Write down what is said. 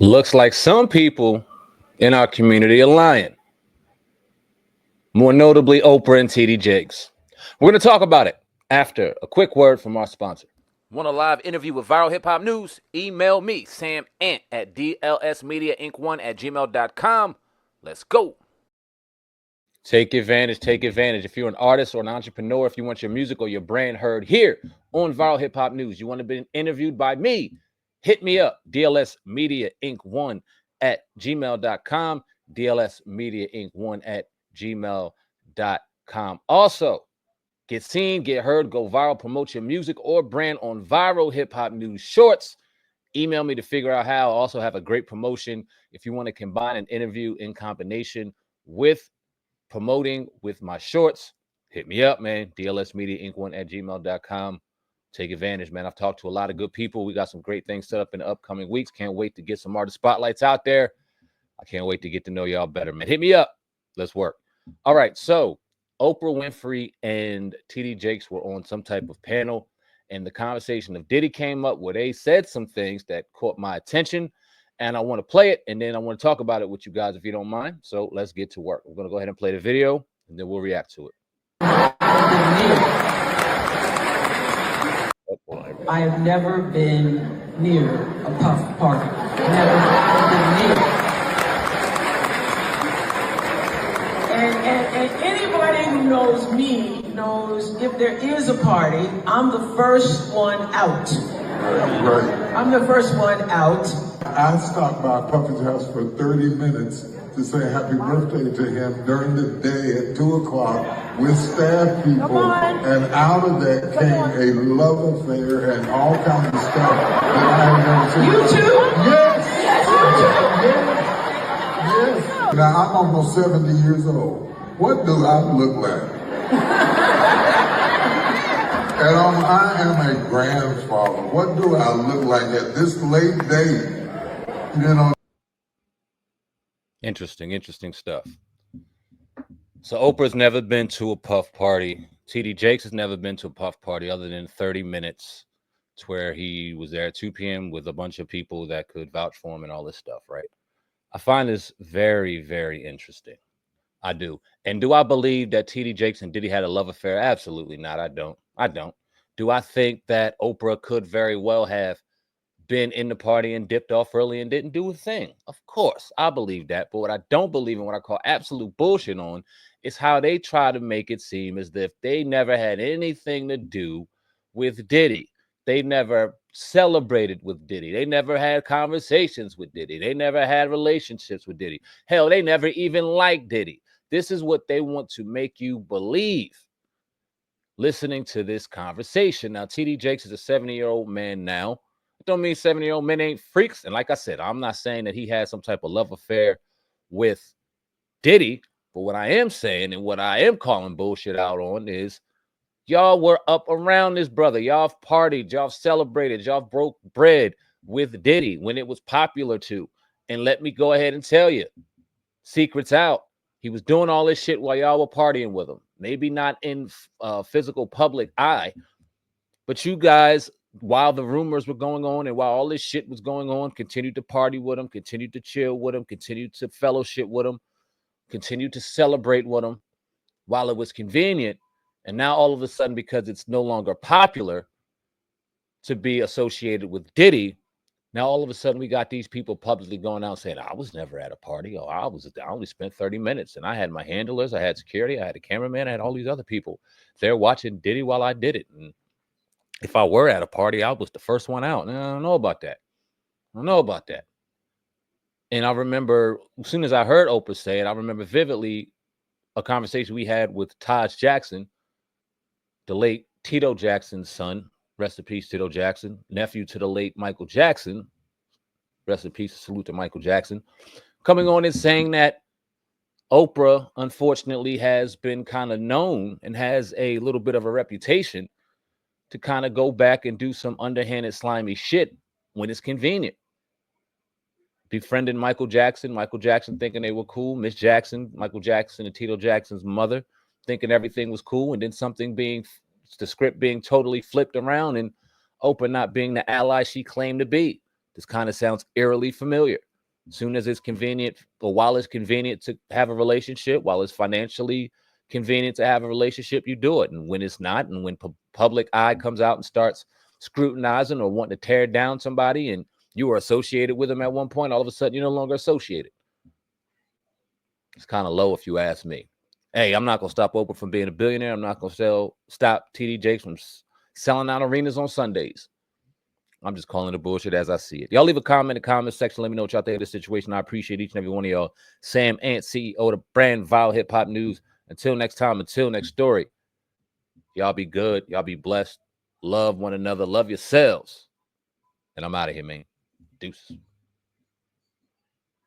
Looks like some people in our community are lying. More notably, Oprah and TD Jakes. We're going to talk about it after a quick word from our sponsor. Want a live interview with Viral Hip Hop News? Email me, Sam Ant, at dlsmediainc1@gmail.com. Let's go. Take advantage. Take advantage. If you're an artist or an entrepreneur, if you want your music or your brand heard here on Viral Hip Hop News, you want to be interviewed by me, hit me up, dlsmediainc1@gmail.com, dlsmediainc1@gmail.com. Also, get seen, get heard, go viral, promote your music or brand on Viral Hip Hop News Shorts. Email me to figure out how. I also have a great promotion if you want to combine an interview in combination with promoting with my shorts. Hit me up, man. dlsmediainc1@gmail.com. Take advantage, man. I've talked to a lot of good people. We got some great things set up in the upcoming weeks. Can't wait to get some artist spotlights out there. I can't wait to get to know y'all better, man. Hit me up. Let's work. All right. So Oprah Winfrey and TD Jakes were on some type of panel, and the conversation of Diddy came up where they said some things that caught my attention, and I want to play it, and then I want to talk about it with you guys if you don't mind. So let's get to work. We're going to go ahead and play the video, and then we'll react to it. I have never been near a puff party. Never been near. And anybody who knows me knows if there is a party, I'm the first one out. Right. I'm the first one out. I stopped by Puffy's house for 30 minutes to say happy birthday to him during the day at 2 o'clock with staff people. And out of that came a love affair and all kinds of stuff that I have never seen. You too? Yes. Yes. Yes. Now, I'm almost 70 years old. What do I look like? And I am a grandfather. What do I look like at this late date? You know. Interesting stuff. So Oprah's never been to a puff party. TD Jakes has never been to a puff party other than 30 minutes to where he was there at 2 p.m. with a bunch of people that could vouch for him and all this stuff, right? I find this very, very interesting. I do. And do I believe that TD Jakes and Diddy had a love affair? Absolutely not. I don't. Do I think that Oprah could very well have been in the party and dipped off early and didn't do a thing? Of course, I believe that. But what I don't believe in, what I call absolute bullshit on, is how they try to make it seem as if they never had anything to do with Diddy. They never celebrated with Diddy. They never had conversations with Diddy. They never had relationships with Diddy. Hell, they never even liked Diddy. This is what they want to make you believe listening to this conversation. Now, TD Jakes is a 70-year-old man now. It don't mean 70-year-old men ain't freaks. And like I said, I'm not saying that he had some type of love affair with Diddy. But what I am saying and what I am calling bullshit out on is y'all were up around this brother. Y'all partied, y'all celebrated, y'all broke bread with Diddy when it was popular to. And let me go ahead and tell you, secrets out. He was doing all this shit while y'all were partying with him. Maybe not in physical public eye, but you guys, while the rumors were going on and while all this shit was going on, continued to party with him, continued to chill with him, continued to fellowship with him, continued to celebrate with him while it was convenient. And now all of a sudden, because it's no longer popular to be associated with Diddy, now all of a sudden we got these people publicly going out saying, I was never at a party. Or I only spent 30 minutes and I had my handlers, I had security, I had a cameraman, I had all these other people there watching Diddy while I did it. And if I were at a party, I was the first one out. And I don't know about that. And I remember as soon as I heard Oprah say it, I remember vividly a conversation we had with Taj Jackson, the late Tito Jackson's son. Rest in peace, Tito Jackson, nephew to the late Michael Jackson. Rest in peace, salute to Michael Jackson. Coming on and saying that Oprah, unfortunately, has been kind of known and has a little bit of a reputation to kind of go back and do some underhanded, slimy shit when it's convenient. Befriending Michael Jackson thinking they were cool. Miss Jackson, Michael Jackson and Tito Jackson's mother, thinking everything was cool, and then the script being totally flipped around and Oprah not being the ally she claimed to be. This kind of sounds eerily familiar. Soon as it's convenient, or while it's convenient to have a relationship, while it's financially convenient to have a relationship, you do it. And when it's not, and when public eye comes out and starts scrutinizing or wanting to tear down somebody, and you were associated with them at one point, all of a sudden you're no longer associated. It's kind of low if you ask me. Hey, I'm not going to stop Oprah from being a billionaire. I'm not going to stop TD Jakes from selling out arenas on Sundays. I'm just calling the bullshit as I see it. Y'all leave a comment in the comment section. Let me know what y'all think of this situation. I appreciate each and every one of y'all. Sam Ant, CEO of the brand Vile Hip Hop News. Until next time, until next story. Y'all be good. Y'all be blessed. Love one another. Love yourselves. And I'm out of here, man. Deuces.